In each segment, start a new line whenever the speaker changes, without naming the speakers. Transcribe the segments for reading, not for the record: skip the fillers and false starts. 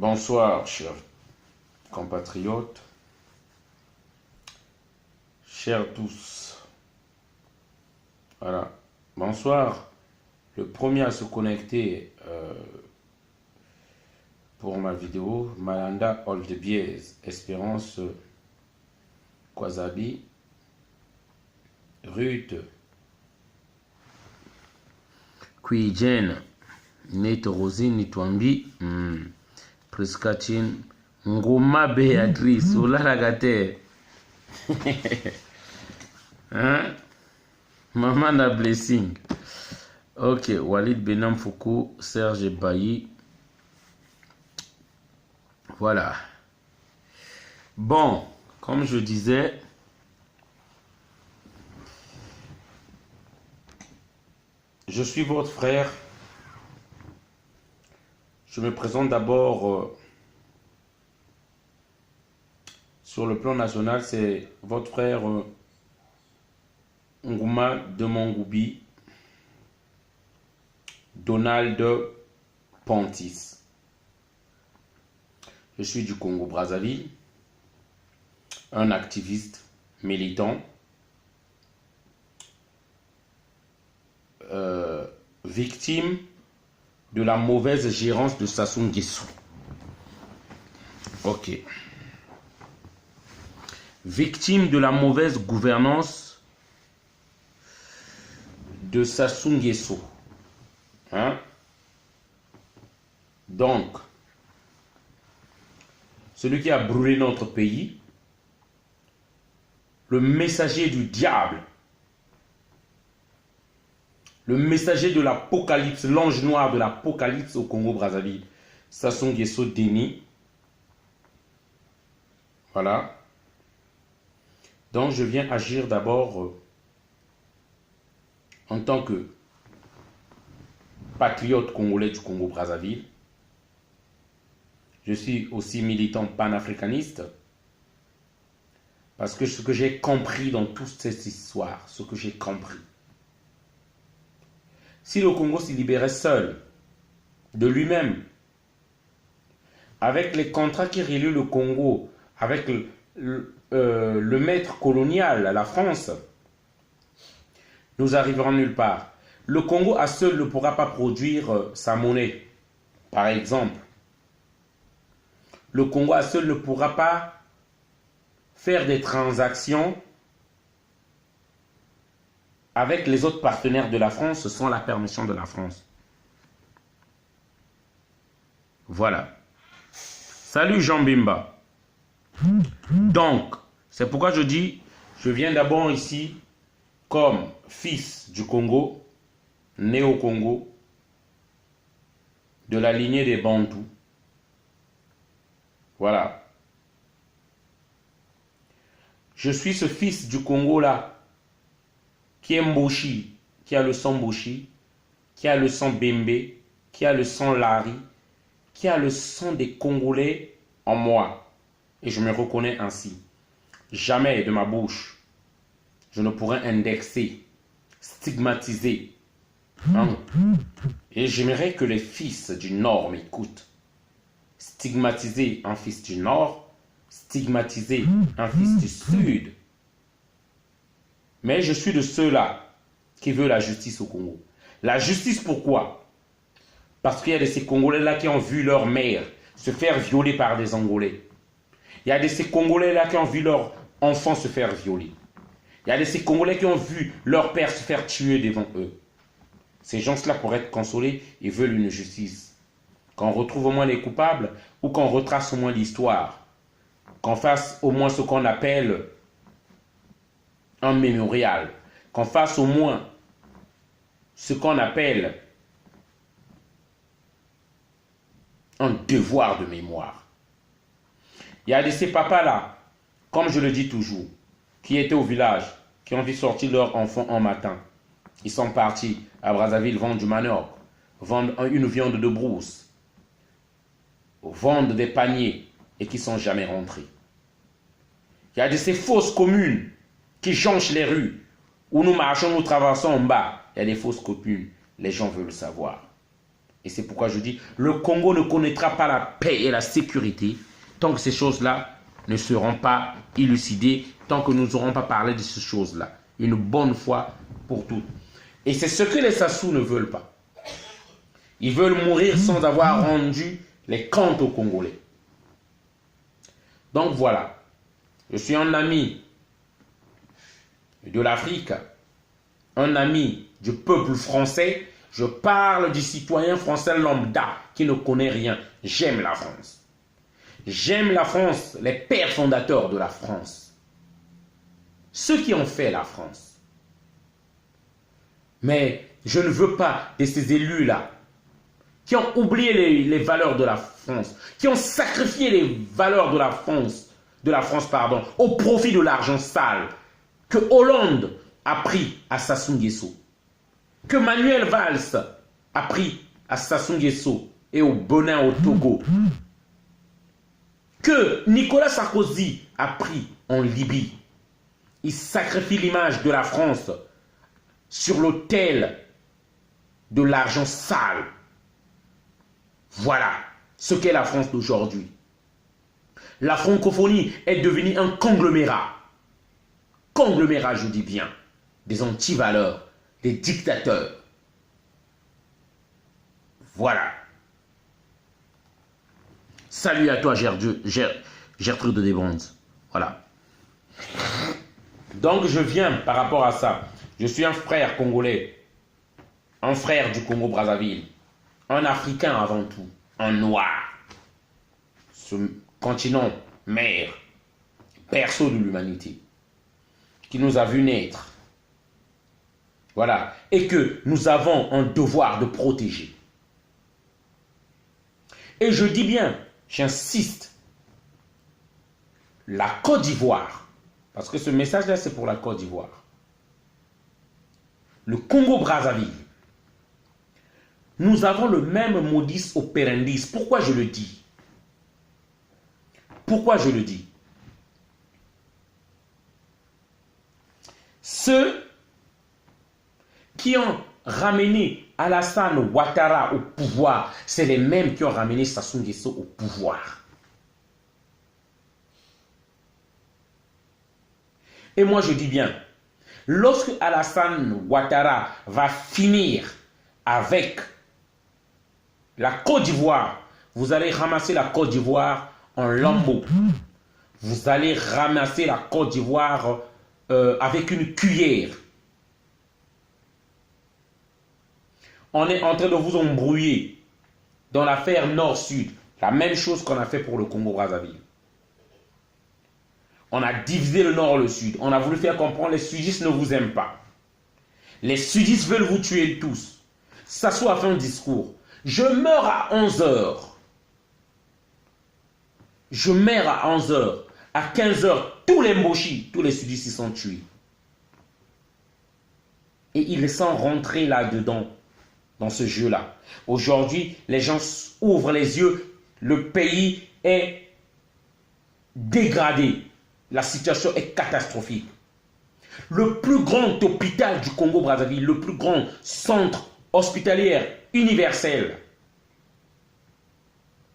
Bonsoir, chers compatriotes, chers tous. Voilà, bonsoir. Le premier à se connecter pour ma vidéo, Malanda Oldbiez, Espérance Kwazabi, Ruth, Kwijen, Nate Rosine Nitwambi, Prescatine, Ngoma Béatrice, Olalagate, hein? Maman Blessing. Ok, Walid Benam Foucault, Serge Bailly. Voilà. Bon, comme je disais, je suis votre frère. Je me présente d'abord sur le plan national, c'est votre frère Nguma de Mongoubi, Donald Pontis. Je suis du Congo-Brazzaville, un activiste militant, victime de la mauvaise gérance de Sassou Nguesso. Ok. Victime de la mauvaise gouvernance de Sassou Nguesso. Hein? Donc, celui qui a brûlé notre pays, le messager du diable, le messager de l'apocalypse, l'ange noir de l'apocalypse au Congo-Brazzaville, Sassou Nguesso Déni. Voilà. Donc je viens agir d'abord en tant que patriote congolais du Congo-Brazzaville. Je suis aussi militant panafricaniste parce que ce que j'ai compris dans toute cette histoire, ce que j'ai compris, si le Congo se libérait seul, de lui-même, avec les contrats qui relient le Congo, avec le maître colonial, la France, nous arriverons nulle part. Le Congo à seul ne pourra pas produire sa monnaie, par exemple. Le Congo à seul ne pourra pas faire des transactions avec les autres partenaires de la France sans la permission de la France. Voilà. Salut Jean Bimba. Donc, c'est pourquoi je dis, je viens d'abord ici comme fils du Congo, né au Congo, de la lignée des Bantous. Voilà. Je suis ce fils du Congo là, qui est Mboshi, qui a le sang Mboshi, qui a le sang Bembe, qui a le sang Lari, qui a le sang des Congolais en moi. Et je me reconnais ainsi. Jamais de ma bouche, je ne pourrais indexer, stigmatiser. Hein? Et j'aimerais que les fils du Nord m'écoutent. Stigmatiser un fils du Nord, stigmatiser un fils du Sud. Mais je suis de ceux-là qui veulent la justice au Congo. La justice, pourquoi? Parce qu'il y a de ces Congolais-là qui ont vu leur mère se faire violer par des Angolais. Il y a de ces Congolais-là qui ont vu leur enfant se faire violer. Il y a de ces Congolais qui ont vu leur père se faire tuer devant eux. Ces gens-là, pour être consolés, ils veulent une justice. Qu'on retrouve au moins les coupables ou qu'on retrace au moins l'histoire. Qu'on fasse au moins ce qu'on appelle un mémorial, qu'on fasse au moins ce qu'on appelle un devoir de mémoire. Il y a de ces papas-là, comme je le dis toujours, qui étaient au village, qui ont vu sortir leurs enfants un matin. Ils sont partis à Brazzaville vendre du manioc, vendre une viande de brousse, vendre des paniers et qui ne sont jamais rentrés. Il y a de ces fausses communes qui jonchent les rues, où nous marchons, nous traversons en bas. Il y a des fausses communes, les gens veulent savoir. Et c'est pourquoi je dis, le Congo ne connaîtra pas la paix et la sécurité tant que ces choses-là ne seront pas élucidées, tant que nous n'aurons pas parlé de ces choses-là. Une bonne fois pour toutes. Et c'est ce que les Sassou ne veulent pas. Ils veulent mourir sans avoir rendu les comptes aux Congolais. Donc voilà, je suis un ami de l'Afrique, un ami du peuple français. Je parle du citoyen français lambda qui ne connaît rien. J'aime la France. J'aime la France, les pères fondateurs de la France. Ceux qui ont fait la France. Mais je ne veux pas de ces élus-là qui ont oublié les valeurs de la France, qui ont sacrifié les valeurs de la France, au profit de l'argent sale que Hollande a pris à Sassou Nguesso, que Manuel Valls a pris à Sassou Nguesso et au Bénin, au Togo, que Nicolas Sarkozy a pris en Libye. Il sacrifie l'image de la France sur l'autel de l'argent sale. Voilà ce qu'est la France d'aujourd'hui. La francophonie est devenue un conglomérat. Conglomérat, je dis bien. Des antivaleurs, des dictateurs. Voilà. Salut à toi, Gertrude de Desbondes. Voilà. Donc, je viens par rapport à ça. Je suis un frère congolais. Un frère du Congo-Brazzaville. Un Africain avant tout. Un noir. Ce continent mère, berceau de l'humanité, qui nous a vu naître. Voilà. Et que nous avons un devoir de protéger. Et je dis bien, j'insiste, la Côte d'Ivoire, parce que ce message-là, c'est pour la Côte d'Ivoire. Le Congo-Brazzaville. Nous avons le même modus operandi. Pourquoi je le dis? Pourquoi je le dis? Ceux qui ont ramené Alassane Ouattara au pouvoir, c'est les mêmes qui ont ramené Sassou Nguesso au pouvoir. Et moi je dis bien, lorsque Alassane Ouattara va finir avec la Côte d'Ivoire, vous allez ramasser la Côte d'Ivoire en lambeaux. Vous allez ramasser la Côte d'Ivoire avec une cuillère. On est en train de vous embrouiller dans l'affaire Nord-Sud. La même chose qu'on a fait pour le Congo-Brazzaville. On a divisé le Nord et le Sud. On a voulu faire comprendre les sudistes ne vous aiment pas. Les sudistes veulent vous tuer tous. Sassou a fait un discours. Je meurs à 11 h. Je meurs à 11 h. À 15 h, tous les Mboshi, tous les sudistes, ils sont tués. Et ils sont rentrés là-dedans, dans ce jeu-là. Aujourd'hui, les gens ouvrent les yeux. Le pays est dégradé. La situation est catastrophique. Le plus grand hôpital du Congo-Brazzaville, le plus grand centre hospitalier universel,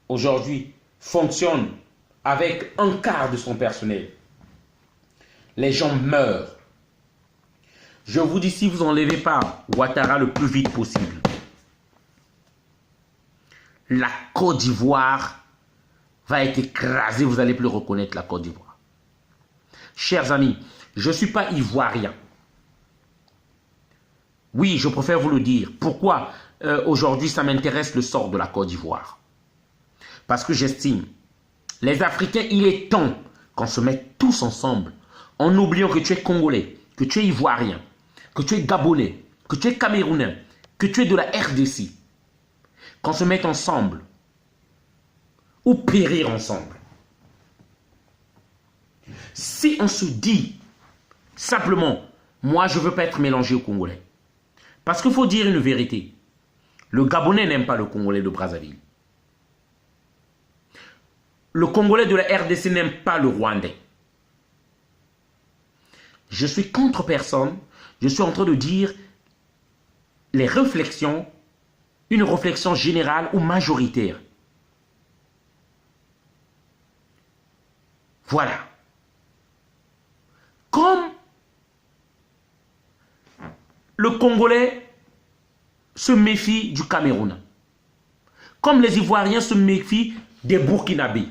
aujourd'hui, fonctionne avec un quart de son personnel. Les gens meurent. Je vous dis, si vous n'enlevez pas Ouattara le plus vite possible, la Côte d'Ivoire va être écrasée. Vous n'allez plus reconnaître la Côte d'Ivoire. Chers amis, je ne suis pas ivoirien. Oui, je préfère vous le dire. Pourquoi aujourd'hui ça m'intéresse le sort de la Côte d'Ivoire? Parce que j'estime, les Africains, il est temps qu'on se mette tous ensemble, en oubliant que tu es Congolais, que tu es Ivoirien, que tu es Gabonais, que tu es Camerounais, que tu es de la RDC. Qu'on se mette ensemble, ou périr ensemble. Si on se dit simplement, moi je ne veux pas être mélangé au Congolais. Parce qu'il faut dire une vérité. Le Gabonais n'aime pas le Congolais de Brazzaville. Le Congolais de la RDC n'aime pas le Rwandais. Je suis contre personne. Je suis en train de dire les réflexions une réflexion générale ou majoritaire. Voilà. Comme le Congolais se méfie du Cameroun, comme les Ivoiriens se méfient des Burkinabés.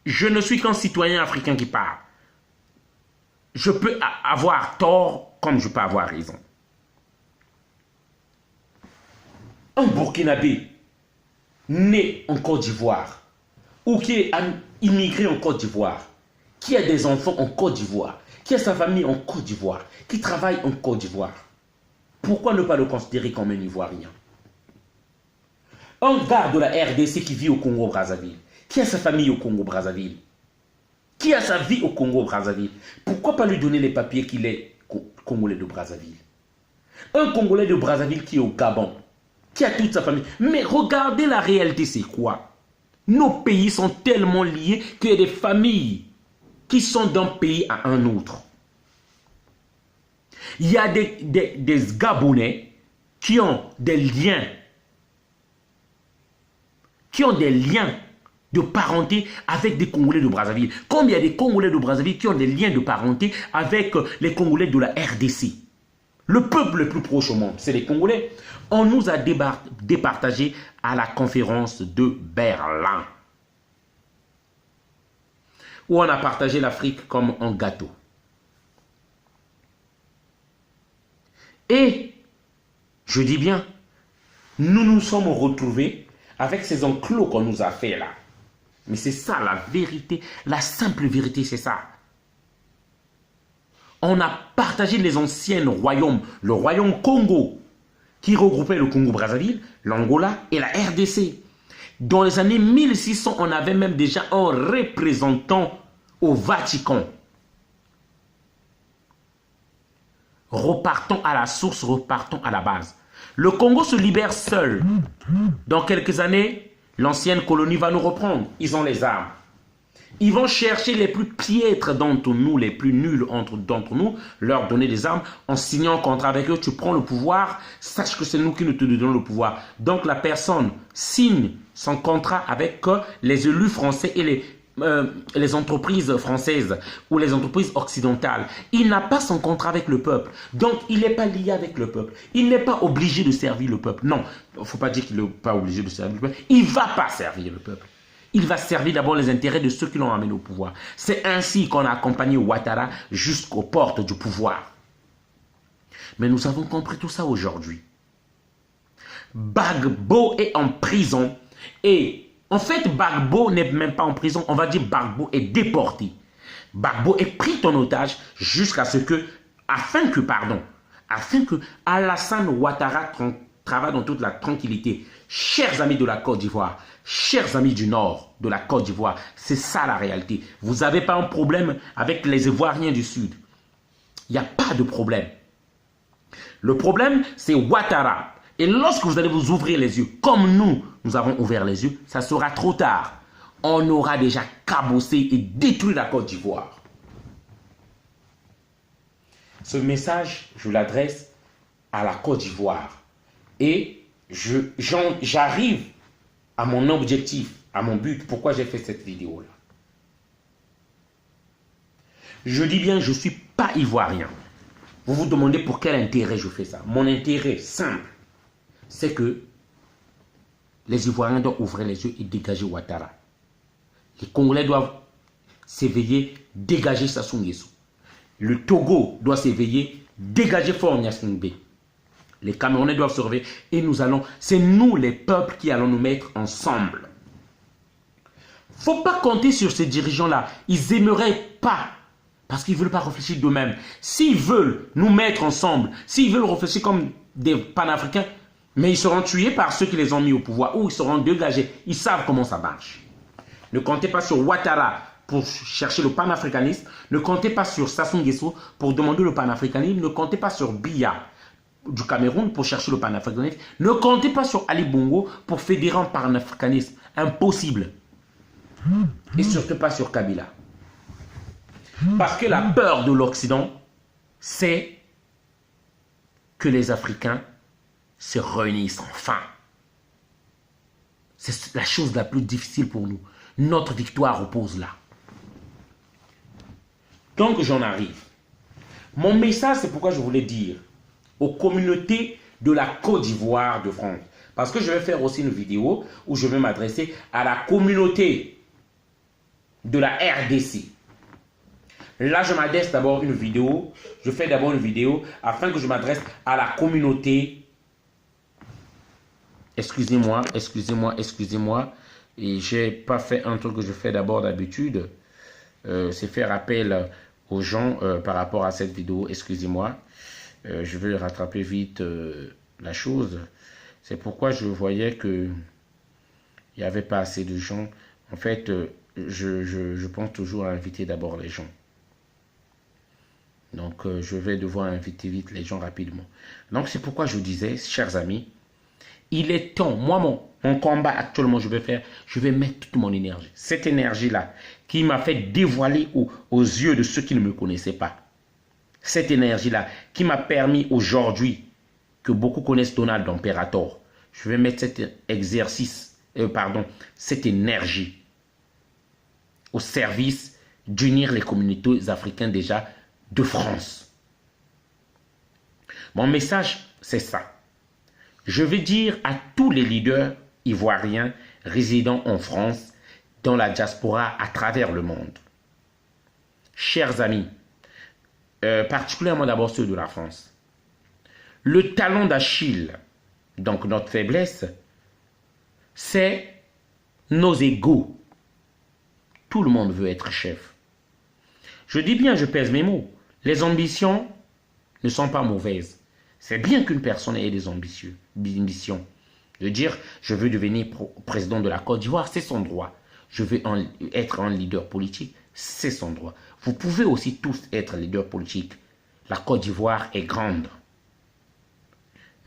Je ne suis qu'un citoyen africain qui parle. Je peux avoir tort comme je peux avoir raison. Un Burkinabé né en Côte d'Ivoire ou qui est immigré en Côte d'Ivoire, qui a des enfants en Côte d'Ivoire, qui a sa famille en Côte d'Ivoire, qui travaille en Côte d'Ivoire, pourquoi ne pas le considérer comme un Ivoirien? Un gars de la RDC qui vit au Congo-Brazzaville, qui a sa famille au Congo-Brazzaville, qui a sa vie au Congo-Brazzaville, pourquoi pas lui donner les papiers qu'il est Congolais de Brazzaville? Un Congolais de Brazzaville qui est au Gabon, qui a toute sa famille. Mais regardez la réalité, c'est quoi? Nos pays sont tellement liés qu'il y a des familles qui sont d'un pays à un autre. Il y a des Gabonais qui ont des liens, de parenté avec des Congolais de Brazzaville. Comme il y a des Congolais de Brazzaville qui ont des liens de parenté avec les Congolais de la RDC. Le peuple le plus proche au monde, c'est les Congolais. On nous a départagés à la conférence de Berlin, où on a partagé l'Afrique comme un gâteau. Et, je dis bien, nous nous sommes retrouvés avec ces enclos qu'on nous a fait là. Mais c'est ça la vérité, la simple vérité, c'est ça. On a partagé les anciens royaumes, le royaume Congo, qui regroupait le Congo-Brazzaville, l'Angola et la RDC. Dans les années 1600, on avait même déjà un représentant au Vatican. Repartons à la source, repartons à la base. Le Congo se libère seul. Dans quelques années, l'ancienne colonie va nous reprendre. Ils ont les armes. Ils vont chercher les plus piètres d'entre nous, les plus nuls d'entre nous, leur donner des armes en signant un contrat avec eux. Tu prends le pouvoir, sache que c'est nous qui nous te donnons le pouvoir. Donc la personne signe son contrat avec les élus français et les entreprises françaises ou les entreprises occidentales. Il n'a pas son contrat avec le peuple. Donc il n'est pas lié avec le peuple. Il n'est pas obligé de servir le peuple. Non, il ne faut pas dire qu'il n'est pas obligé de servir le peuple. Il ne va pas servir le peuple. Il va servir d'abord les intérêts de ceux qui l'ont amené au pouvoir. C'est ainsi qu'on a accompagné Ouattara jusqu'aux portes du pouvoir. Mais nous avons compris tout ça aujourd'hui. Gbagbo est en prison. Et en fait, Gbagbo n'est même pas en prison. On va dire Gbagbo est déporté. Gbagbo est pris en otage jusqu'à ce que, afin que Alassane Ouattara travaille dans toute la tranquillité. Chers amis de la Côte d'Ivoire, chers amis du Nord de la Côte d'Ivoire, c'est ça la réalité. Vous n'avez pas un problème avec les Ivoiriens du Sud. Il n'y a pas de problème. Le problème, c'est Ouattara. Et lorsque vous allez vous ouvrir les yeux, comme nous avons ouvert les yeux, ça sera trop tard. On aura déjà cabossé et détruit la Côte d'Ivoire. Ce message, je l'adresse à la Côte d'Ivoire. Et j'arrive à mon objectif, à mon but. Pourquoi j'ai fait cette vidéo-là? Je dis bien, je ne suis pas ivoirien. Vous vous demandez pour quel intérêt je fais ça. Mon intérêt simple, c'est que les Ivoiriens doivent ouvrir les yeux et dégager Ouattara. Les Congolais doivent s'éveiller, dégager Sassou Nguesso. Le Togo doit s'éveiller, dégager Faure Gnassingbé. Les Camerounais doivent se réveiller et c'est nous les peuples qui allons nous mettre ensemble. Il ne faut pas compter sur ces dirigeants-là. Ils n'aimeraient pas, parce qu'ils ne veulent pas réfléchir d'eux-mêmes. S'ils veulent nous mettre ensemble, s'ils veulent réfléchir comme des panafricains, mais ils seront tués par ceux qui les ont mis au pouvoir ou ils seront dégagés. Ils savent comment ça marche. Ne comptez pas sur Ouattara pour chercher le panafricanisme. Ne comptez pas sur Sassou Nguesso pour demander le panafricanisme. Ne comptez pas sur Biya du Cameroun pour chercher le panafricanisme. Ne comptez pas sur Ali Bongo pour fédérer un panafricanisme. Impossible. Et surtout pas sur Kabila. Parce que la peur de l'Occident, c'est que les Africains se réunissent enfin. C'est la chose la plus difficile pour nous. Notre victoire repose là. Donc j'en arrive. Mon message, c'est pourquoi je voulais dire aux communautés de la Côte d'Ivoire de France. Parce que je vais faire aussi une vidéo où je vais m'adresser à la communauté de la RDC. Là, je m'adresse d'abord une vidéo. Je fais d'abord une vidéo afin que je m'adresse à la communauté. Excusez-moi. Et j'ai pas fait un truc que je fais d'abord d'habitude. C'est faire appel aux gens par rapport à cette vidéo. Excusez-moi. Je vais rattraper vite la chose. C'est pourquoi je voyais que il n'y avait pas assez de gens. En fait, je pense toujours à inviter d'abord les gens. Donc, je vais devoir inviter vite les gens rapidement. Donc, c'est pourquoi je disais, chers amis, il est temps, moi, mon combat actuellement, je vais mettre toute mon énergie. Cette énergie-là, qui m'a fait dévoiler aux yeux de ceux qui ne me connaissaient pas. Cette énergie-là, qui m'a permis aujourd'hui, que beaucoup connaissent Donald Imperator, je vais mettre cet exercice, cette énergie au service d'unir les communautés africaines déjà de France. Mon message, c'est ça. Je vais dire à tous les leaders ivoiriens résidant en France, dans la diaspora à travers le monde. Chers amis, particulièrement d'abord ceux de la France, le talon d'Achille, donc notre faiblesse, c'est nos égos. Tout le monde veut être chef. Je dis bien, je pèse mes mots. Les ambitions ne sont pas mauvaises. C'est bien qu'une personne ait des ambitions. De dire, je veux devenir président de la Côte d'Ivoire, c'est son droit. Je veux être un leader politique, c'est son droit. Vous pouvez aussi tous être leader politique. La Côte d'Ivoire est grande.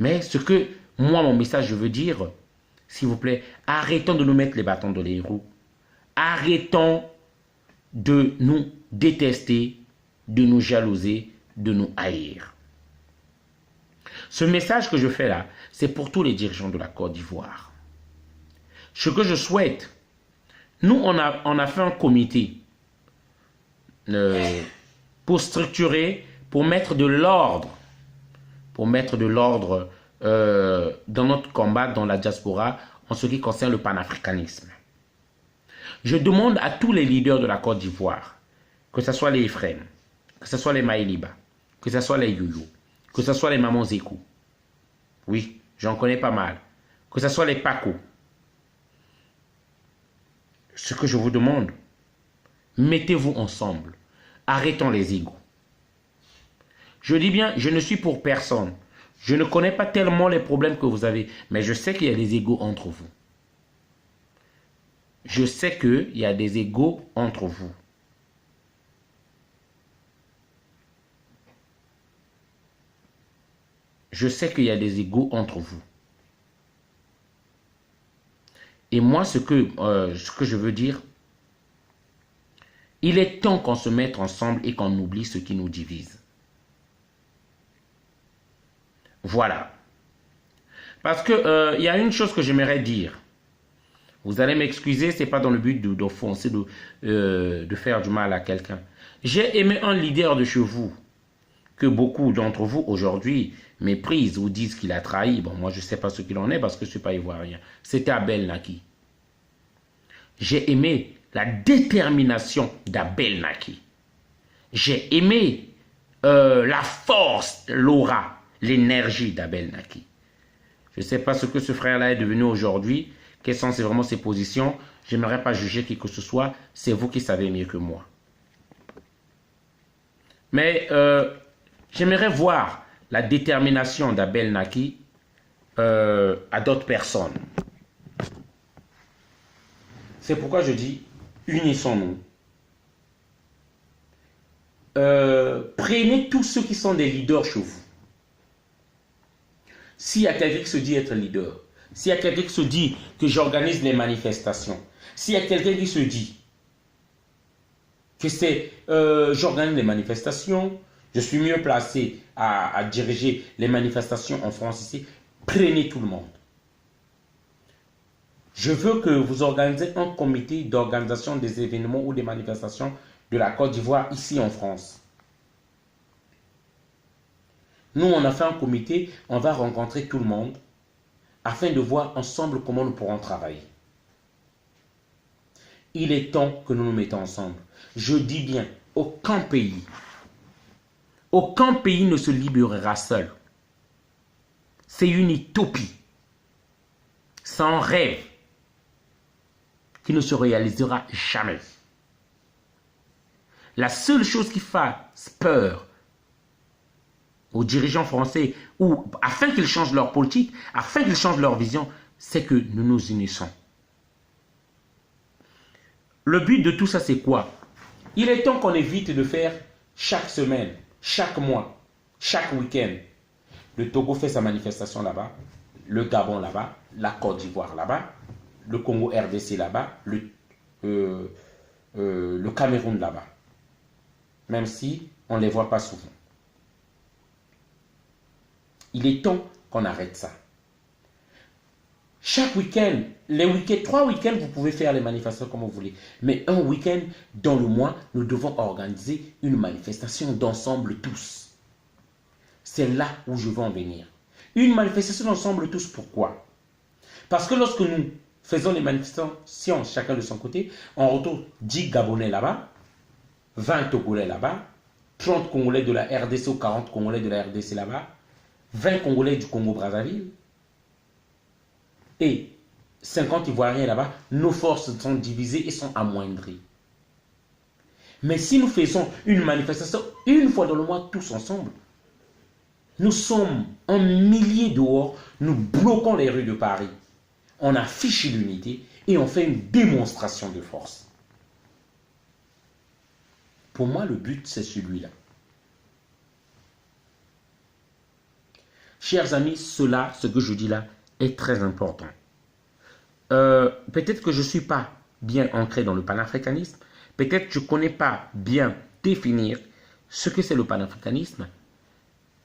Mais ce que moi, mon message, je veux dire, s'il vous plaît, arrêtons de nous mettre les bâtons dans les roues. Arrêtons de nous détester, de nous jalouser, de nous haïr. Ce message que je fais là, c'est pour tous les dirigeants de la Côte d'Ivoire. Ce que je souhaite, nous, on a fait un comité pour structurer, pour mettre de l'ordre, dans notre combat dans la diaspora en ce qui concerne le panafricanisme. Je demande à tous les leaders de la Côte d'Ivoire, que ce soit les Ephraim, que ce soit les Maïliba, que ce soit les Yoyo, que ce soit les Maman Zékou, oui, j'en connais pas mal, que ce soit les Paco. Ce que je vous demande, mettez-vous ensemble, arrêtons les égos. Je dis bien, je ne suis pour personne. Je ne connais pas tellement les problèmes que vous avez, mais je sais qu'il y a des égos entre vous. Je sais qu'il y a des égos entre vous. Je sais qu'il y a des égos entre vous. Et moi, ce que je veux dire, il est temps qu'on se mette ensemble et qu'on oublie ce qui nous divise. Voilà. Parce que il y a une chose que j'aimerais dire. Vous allez m'excuser, ce n'est pas dans le but d'offenser, de faire du mal à quelqu'un. J'ai aimé un leader de chez vous, que beaucoup d'entre vous aujourd'hui méprisent ou disent qu'il a trahi. Bon, moi je ne sais pas ce qu'il en est parce que je ne suis pas ivoirien. C'était Abel Naki. J'ai aimé la détermination d'Abel Naki. J'ai aimé la force, l'aura, l'énergie d'Abel Naki. Je ne sais pas ce que ce frère-là est devenu aujourd'hui. Quelles sont vraiment ses positions? Je n'aimerais pas juger qui que ce soit. C'est vous qui savez mieux que moi. Mais j'aimerais voir la détermination d'Abel Naki à d'autres personnes. C'est pourquoi je dis, unissons-nous. Prenez tous ceux qui sont des leaders chez vous. S'il y a quelqu'un qui se dit être leader, s'il y a quelqu'un qui se dit que j'organise les manifestations, s'il y a quelqu'un qui se dit que c'est j'organise les manifestations, je suis mieux placé à diriger les manifestations en France ici, prenez tout le monde. Je veux que vous organisez un comité d'organisation des événements ou des manifestations de la Côte d'Ivoire ici en France. Nous, on a fait un comité, on va rencontrer tout le monde afin de voir ensemble comment nous pourrons travailler. Il est temps que nous nous mettons ensemble. Je dis bien, aucun pays ne se libérera seul. C'est une utopie. C'est un rêve qui ne se réalisera jamais. La seule chose qui fasse peur aux dirigeants français, ou afin qu'ils changent leur politique, afin qu'ils changent leur vision, c'est que nous nous unissons. Le but de tout ça, c'est quoi? Il est temps qu'on évite de faire chaque semaine, chaque mois, chaque week-end. Le Togo fait sa manifestation là-bas, le Gabon là-bas, la Côte d'Ivoire là-bas, le Congo RDC là-bas, le Cameroun là-bas. Même si on ne les voit pas souvent. Il est temps qu'on arrête ça. Chaque week-end, 3 week-ends, vous pouvez faire les manifestations comme vous voulez. Mais un week-end dans le mois, nous devons organiser une manifestation d'ensemble tous. C'est là où je veux en venir. Une manifestation d'ensemble tous, pourquoi? Parce que lorsque nous faisons les manifestations chacun de son côté, on retrouve 10 Gabonais là-bas, 20 Togolais là-bas, 30 Congolais de la RDC ou 40 Congolais de la RDC là-bas, 20 Congolais du Congo-Brazzaville et 50 Ivoiriens là-bas. Nos forces sont divisées et sont amoindries. Mais si nous faisons une manifestation une fois dans le mois tous ensemble, nous sommes en milliers dehors, nous bloquons les rues de Paris. On affiche l'unité et on fait une démonstration de force. Pour moi, le but, c'est celui-là. Chers amis, ce que je dis là, est très important. Peut-être que je ne suis pas bien ancré dans le panafricanisme. Peut-être que je ne connais pas bien définir ce que c'est le panafricanisme.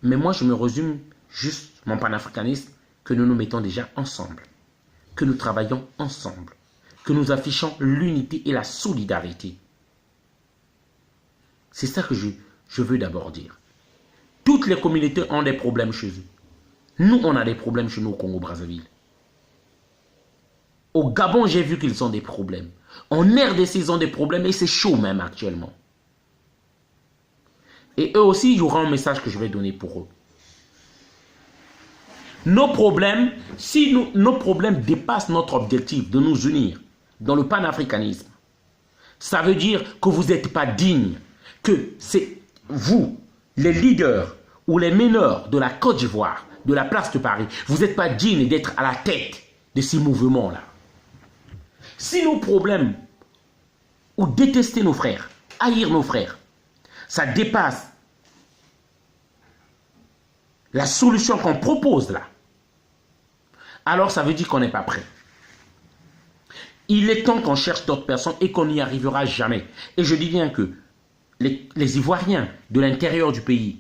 Mais moi, je me résume juste mon panafricanisme, que nous nous mettons déjà ensemble. Que nous travaillons ensemble. Que nous affichons l'unité et la solidarité. C'est ça que je veux d'abord dire. Toutes les communautés ont des problèmes chez eux. Nous, on a des problèmes chez nous au Congo-Brazzaville. Au Gabon, j'ai vu qu'ils ont des problèmes. En RDC, ils ont des problèmes et c'est chaud même actuellement. Et eux aussi, il y aura un message que je vais donner pour eux. Nos problèmes, si nos problèmes dépassent notre objectif de nous unir dans le panafricanisme, ça veut dire que vous n'êtes pas digne, que c'est vous, les leaders ou les meneurs de la Côte d'Ivoire, de la place de Paris, vous n'êtes pas digne d'être à la tête de ces mouvements-là. Si nos problèmes, ou détester nos frères, haïr nos frères, ça dépasse la solution qu'on propose là, alors ça veut dire qu'on n'est pas prêt. Il est temps qu'on cherche d'autres personnes et qu'on n'y arrivera jamais. Et je dis bien que les Ivoiriens de l'intérieur du pays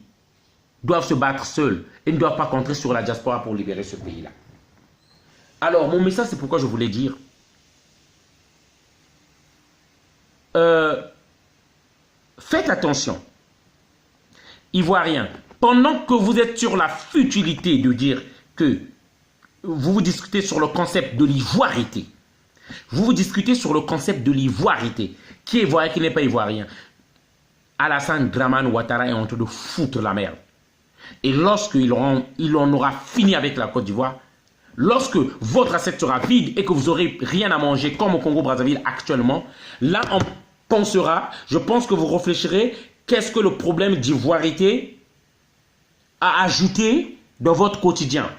doivent se battre seuls et ne doivent pas compter sur la diaspora pour libérer ce pays-là. Alors, mon message, c'est pourquoi je voulais dire. Faites attention. Ivoiriens, pendant que vous êtes sur la futilité de dire que vous discutez sur le concept de l'ivoirité, vous discutez sur le concept de l'ivoirité. Qui est ivoirien, qui n'est pas ivoirien? Alassane Dramane Ouattara est en train de foutre la merde. Et lorsqu'il en aura fini avec la Côte d'Ivoire, lorsque votre assiette sera vide et que vous n'aurez rien à manger comme au Congo-Brazzaville actuellement, là on pensera, je pense que vous réfléchirez, qu'est-ce que le problème d'ivoirité a ajouté dans votre quotidien.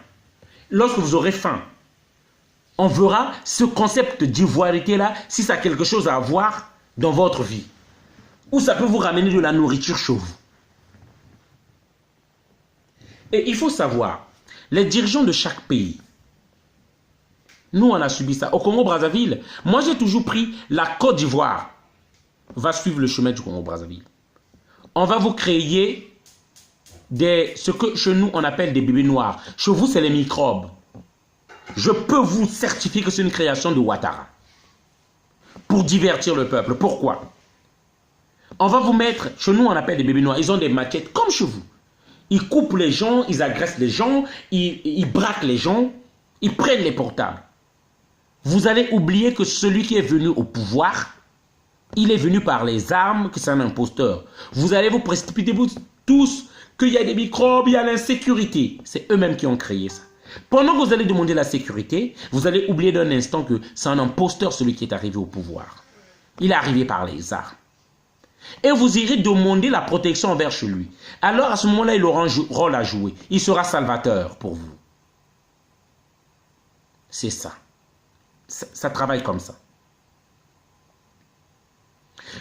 Lorsque vous aurez faim, on verra ce concept d'ivoirité là, si ça a quelque chose à voir dans votre vie. Ou ça peut vous ramener de la nourriture chez vous. Et il faut savoir, les dirigeants de chaque pays, nous on a subi ça. Au Congo-Brazzaville, moi j'ai toujours pris la Côte d'Ivoire va suivre le chemin du Congo-Brazzaville. On va vous créer ce que chez nous on appelle des bébés noirs. Chez vous, c'est les microbes. Je peux vous certifier que c'est une création de Ouattara. Pour divertir le peuple. Pourquoi? On va vous mettre, chez nous on appelle des bébés noirs, ils ont des maquettes comme chez vous. Ils coupent les gens, ils agressent les gens, ils braquent les gens, ils prennent les portables. Vous allez oublier que celui qui est venu au pouvoir, il est venu par les armes, que c'est un imposteur. Vous allez vous précipiter vous tous qu'il y a des microbes, il y a l'insécurité. C'est eux-mêmes qui ont créé ça. Pendant que vous allez demander la sécurité, vous allez oublier d'un instant que c'est un imposteur celui qui est arrivé au pouvoir. Il est arrivé par les armes. Et vous irez demander la protection envers chez lui. Alors à ce moment-là, il aura un rôle à jouer. Il sera salvateur pour vous. C'est ça. Ça travaille comme ça.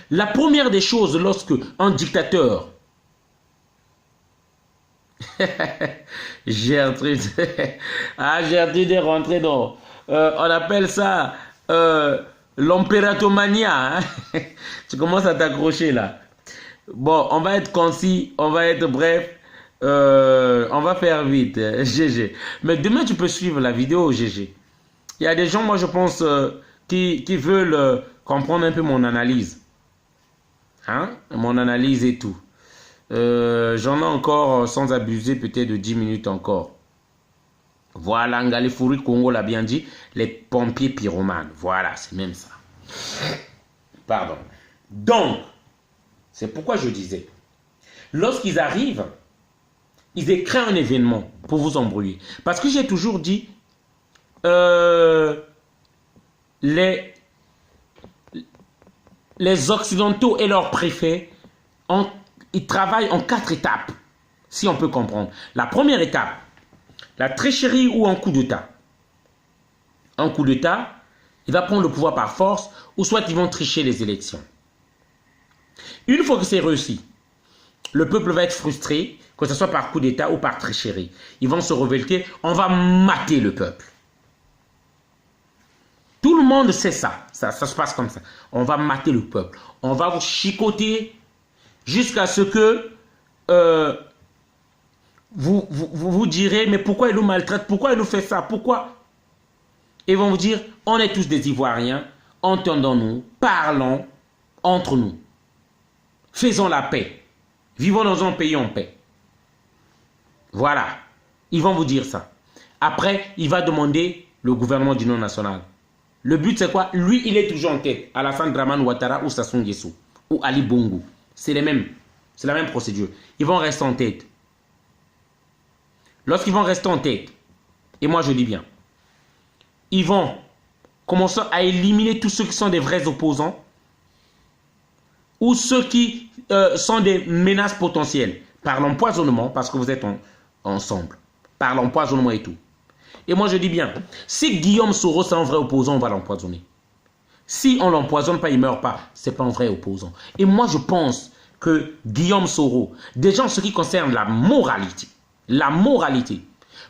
La première des choses lorsque un dictateur... Gertrude. Ah, Gertrude est rentrée dans... on appelle ça l'impératomania. Hein? Tu commences à t'accrocher là. Bon, on va être concis, on va être bref. On va faire vite. GG. Mais demain, tu peux suivre la vidéo, GG. Il y a des gens, moi je pense, qui veulent comprendre un peu mon analyse. Hein? Mon analyse et tout. J'en ai encore, sans abuser, peut-être de 10 minutes encore. Voilà, Ngalifouri Congo l'a bien dit, les pompiers pyromanes. Voilà, c'est même ça. Pardon. Donc, c'est pourquoi je disais, lorsqu'ils arrivent, ils créent un événement pour vous embrouiller. Parce que j'ai toujours dit, les Occidentaux et leurs préfets, ils travaillent en 4 étapes, si on peut comprendre. La première étape, la tricherie ou un coup d'État. Un coup d'État, il va prendre le pouvoir par force, ou soit ils vont tricher les élections. Une fois que c'est réussi, le peuple va être frustré, que ce soit par coup d'État ou par tricherie. Ils vont se révolter, on va mater le peuple. Tout le monde sait ça. Ça se passe comme ça. On va mater le peuple. On va vous chicoter jusqu'à ce que vous direz, mais pourquoi il nous maltraite? Pourquoi il nous fait ça? Pourquoi? Ils vont vous dire, on est tous des Ivoiriens, entendons-nous, parlons entre nous. Faisons la paix. Vivons dans un pays en paix. Voilà. Ils vont vous dire ça. Après, il va demander le gouvernement d'union nationale. Le but, c'est quoi? Lui, il est toujours en tête. Alassane Dramane Ouattara ou Sassou Nguesso. Ou Ali Bongo. C'est les mêmes. C'est la même procédure. Ils vont rester en tête. Lorsqu'ils vont rester en tête, et moi je dis bien, ils vont commencer à éliminer tous ceux qui sont des vrais opposants ou ceux qui sont des menaces potentielles par l'empoisonnement, parce que vous êtes ensemble, par l'empoisonnement et tout. Et moi je dis bien, si Guillaume Soro c'est un vrai opposant, on va l'empoisonner. Si on ne l'empoisonne pas, il ne meurt pas, ce n'est pas un vrai opposant. Et moi je pense que Guillaume Soro, déjà en ce qui concerne la moralité,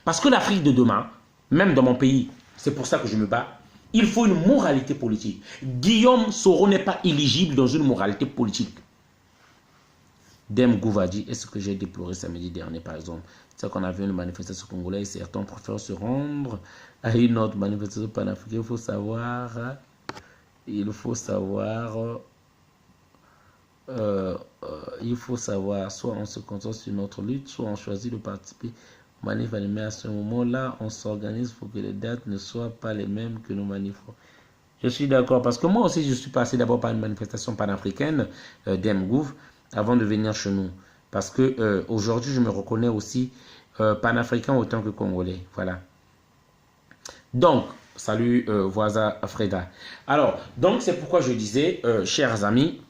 parce que l'Afrique de demain, même dans mon pays, c'est pour ça que je me bats, il faut une moralité politique. Guillaume Soro n'est pas éligible dans une moralité politique. Dem Gouvadi, est-ce que j'ai déploré samedi dernier par exemple? C'est qu'on a vu une manifestation congolaise et certains préfèrent se rendre à une autre manifestation panafricaine. Il faut savoir, soit on se concentre sur notre lutte, soit on choisit de participer aux manifs animés. À ce moment-là, on s'organise pour que les dates ne soient pas les mêmes que nos manifs. Je suis d'accord, parce que moi aussi, je suis passé d'abord par une manifestation panafricaine d'Emgouv avant de venir chez nous. Parce que aujourd'hui, je me reconnais aussi panafricain autant que congolais. Voilà. Donc, salut voisin Freda. Alors, donc c'est pourquoi je disais, chers amis,